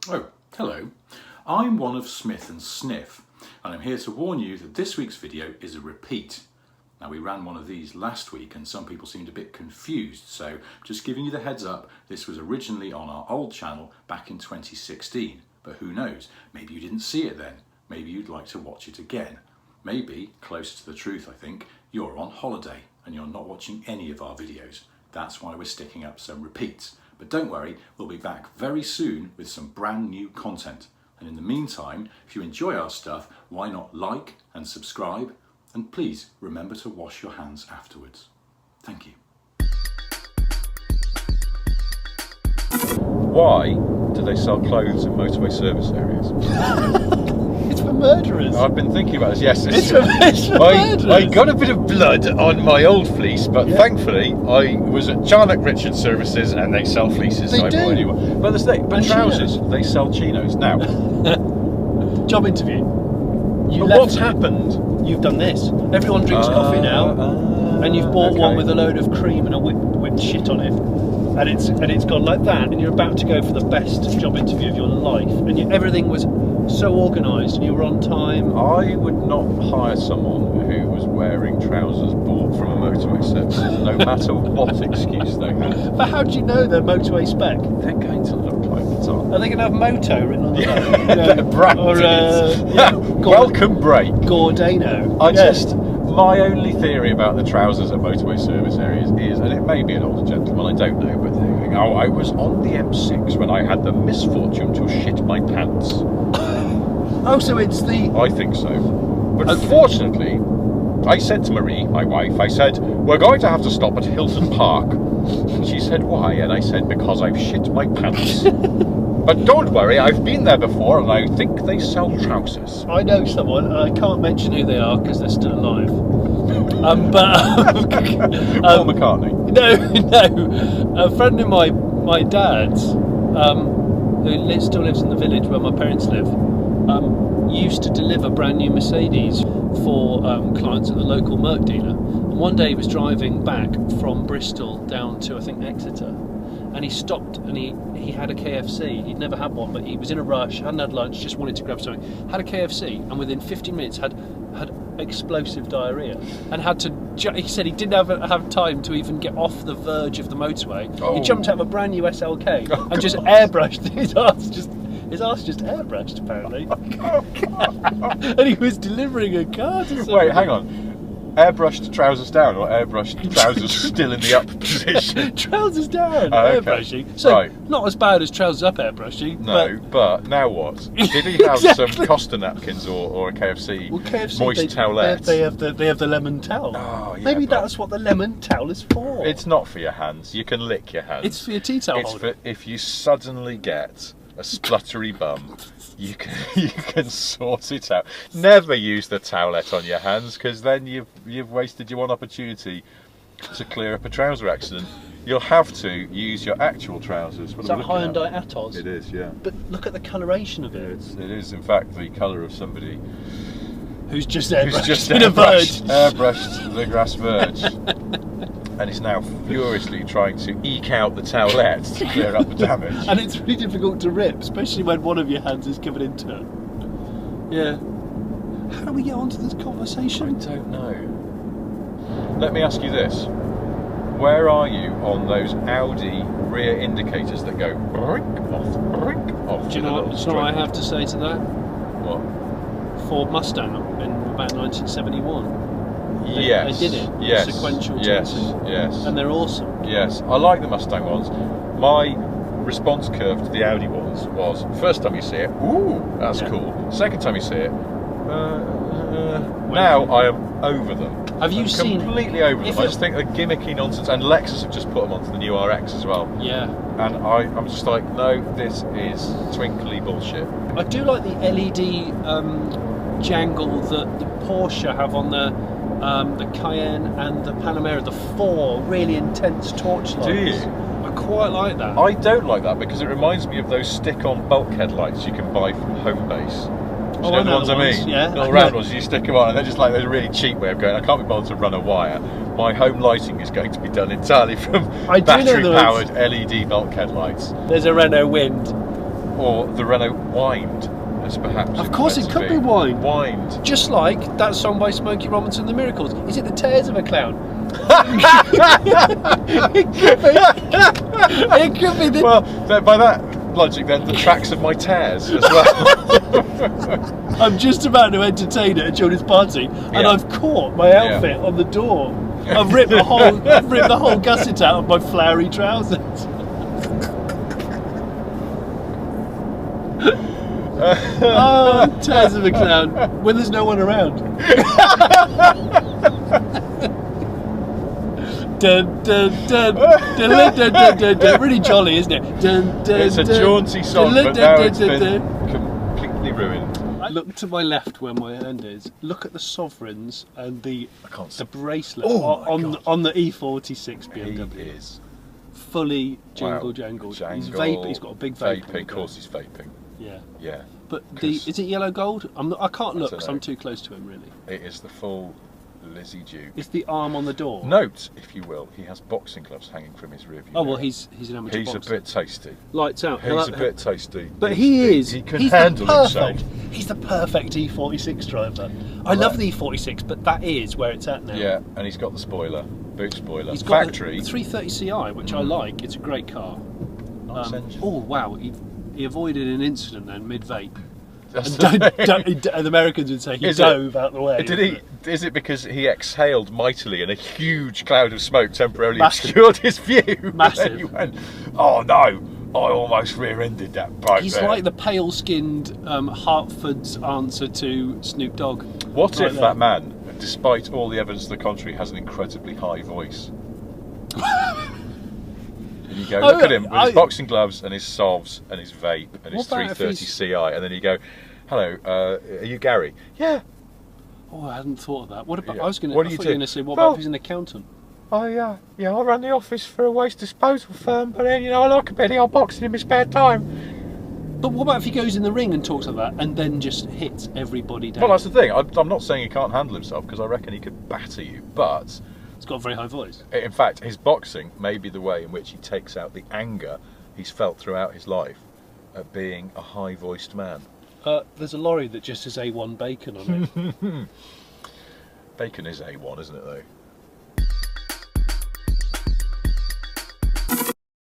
Oh, hello. I'm one of Smith and Sniff, and I'm here to warn you that this week's video is a repeat. Now, we ran one of these last week and some people seemed a bit confused, so just giving you the heads up, this was originally on our old channel back in 2016. But who knows, maybe you didn't see it then. Maybe you'd like to watch it again. Maybe, closer to the truth I think, you're on holiday and you're not watching any of our videos. That's why we're sticking up some repeats. But don't worry, we'll be back very soon with some brand new content. And in the meantime, if you enjoy our stuff, why not like and subscribe? And please remember to wash your hands afterwards. Thank you. Why do they sell clothes in motorway service areas? It's for murderers. I've been thinking about this. Yes, It's for murderers. I got a bit of blood on my old fleece, but thankfully I was at Charnock Richard Services and they sell fleeces. They so I do. bought a new one. But And trousers, chinos. they sell chinos. Now, Job interview. what's happened? You've done this. Everyone drinks coffee now, and you've bought one with a load of cream and a whipped shit on it, and it's gone like that. And you're about to go for the best job interview of your life, and everything was so organised, and you were on time. I would not hire someone who was wearing trousers bought from a motorway service, no matter what excuse they had. But how do you know they're motorway spec? They're going to look like it's on. Are they going to have Moto written on the back? They're branded. Welcome break. Gordano. My only theory about the trousers at motorway service areas is, and it may be an older gentleman, I don't know, but they think, I was on the M6 when I had the misfortune to shit my pants. Oh, so it's the... I think so. But unfortunately, I said to Marie, my wife, I said, we're going to have to stop at Hilton Park. And she said, why? And I said, because I've shit my pants. But don't worry, I've been there before and I think they sell trousers. I know someone, I can't mention who they are because they're still alive. Paul McCartney. No. A friend of my dad's, who still lives in the village where my parents live, used to deliver brand new Mercedes for clients at the local Merc dealer. And one day he was driving back from Bristol down to, I think, Exeter, and he stopped and he had a KFC. He'd never had one, but he was in a rush, hadn't had lunch, just wanted to grab something. Had a KFC, and within 15 minutes had explosive diarrhea, and had to. He said he didn't have time to even get off the verge of the motorway. Oh. He jumped out of a brand new SLK and God. just airbrushed his arse. His arse just airbrushed, apparently. And he was delivering a car to someone. Wait, hang on. Airbrushed trousers down or airbrushed trousers still in the up position? Trousers down, Oh, okay. airbrushing. So, Right. not as bad as trousers up airbrushing. No, but now what? Did he have Exactly. some Costa napkins or a KFC, KFC, moist towelette? They have the lemon towel. Oh, yeah, Maybe but- that's what the lemon towel is for. It's not for your hands. You can lick your hands. It's for your tea towel It's holder. for if you suddenly get a spluttery bum, you can sort it out. Never use the towelette on your hands, because then you've wasted your one opportunity to clear up a trouser accident. You'll have to use your actual trousers. What Is are that we looking Hyundai at? Atos? It is, yeah. But look at the coloration of it. It is, in fact, the colour of somebody Who's just who's airbrushed just in a verge. airbrushed the grass verge, and is now furiously trying to eke out the towelette to clear up the damage. And it's really difficult to rip, especially when one of your hands is covered in dirt. Yeah. How do we get onto this I conversation? don't know. Let me ask you this. Where are you on those Audi rear indicators that go brink off? Do you know what I have to say to that? What? Ford Mustang in about 1971. Yes. They did it. Yes. Sequential Yes. tilting. Yes. And they're awesome. Yes. I like the Mustang ones. My response curve to the Audi ones was, first time you see it, ooh, that's cool. Second time you see it, now I am over them. Have you seen? Completely over them. if I it- just think they're gimmicky nonsense, and Lexus have just put them onto the new RX as well. Yeah. And I'm just like, no, this is twinkly bullshit. I do like the LED jangle that the Porsche have on the Cayenne and the Panamera, the four really intense torch lights. Do you? I quite like that. I don't like that because it reminds me of those stick-on bulkhead lights you can buy from Homebase. Do you know the ones I mean? Yeah. Little round ones, you stick them on, and they're just like a really cheap way of going, I can't be bothered to run a wire. My home lighting is going to be done entirely from I do know the battery-powered LED bulkhead lights. There's a Renault Wind Or the Renault whined, as perhaps. Of course, it could be whined. Whined. Just like that song by Smokey Robinson, The Miracles. Is it the tears of a clown? It could be. It could be the... Well, by that logic, then the tracks of my tears as well. I'm just about to entertain at a children's party, and I've caught my outfit on the door. I've ripped the whole gusset out of my flowery trousers. Oh, tears of a clown when there's no one around. Dun, dun, dun, dun, dun, dun, dun, dun. Really jolly, isn't it? Dun, dun, It's a jaunty song, but now it's been completely ruined. Look to my left where my hand is. Look at the sovereigns and the bracelet on the E46 BMW. He is fully jangled. He's vaping. He's got a big vape. Of course, he's vaping. Yeah. Yeah. But is it yellow gold? I can't look because I'm too close to him. Really. It is the full Lizzie Duke. It's the arm on the door. Note, if you will, he has boxing gloves hanging from his rear view. Oh well, he's an amateur boxer. He's a bit tasty. Lights out. He's a bit tasty. But he can handle himself. He's the perfect E46 driver. I love the E46, but that is where it's at now. Yeah, and he's got the spoiler, boot spoiler. He's got factory. the 330 Ci, which I like. It's a great car. Nice engine. Oh wow, he avoided an incident then mid-vape. And the Americans would say he dove out the way. Did he? Is it because he exhaled mightily and a huge cloud of smoke temporarily obscured his view? Massive. And he went, oh no, I almost rear-ended that bike. He's like the pale-skinned Hartford's answer to Snoop Dogg. What if that man, despite all the evidence to the contrary, has an incredibly high voice? And you go, look at him with his boxing gloves and his solves and his vape and his 330 Ci, and then you go, hello, are you Gary? Yeah. Oh, I hadn't thought of that. What about? Yeah. I thought you were going to say, what about if he's an accountant? I run the office for a waste disposal firm, but then, I like a bit of the old boxing in my spare time. But what about if he goes in the ring and talks like that and then just hits everybody down? Well, that's the thing. I'm not saying he can't handle himself, because I reckon he could batter you, but he's got a very high voice. In fact, his boxing may be the way in which he takes out the anger he's felt throughout his life at being a high-voiced man. There's a lorry that just says A1 bacon on it. Bacon is A1, isn't it, though?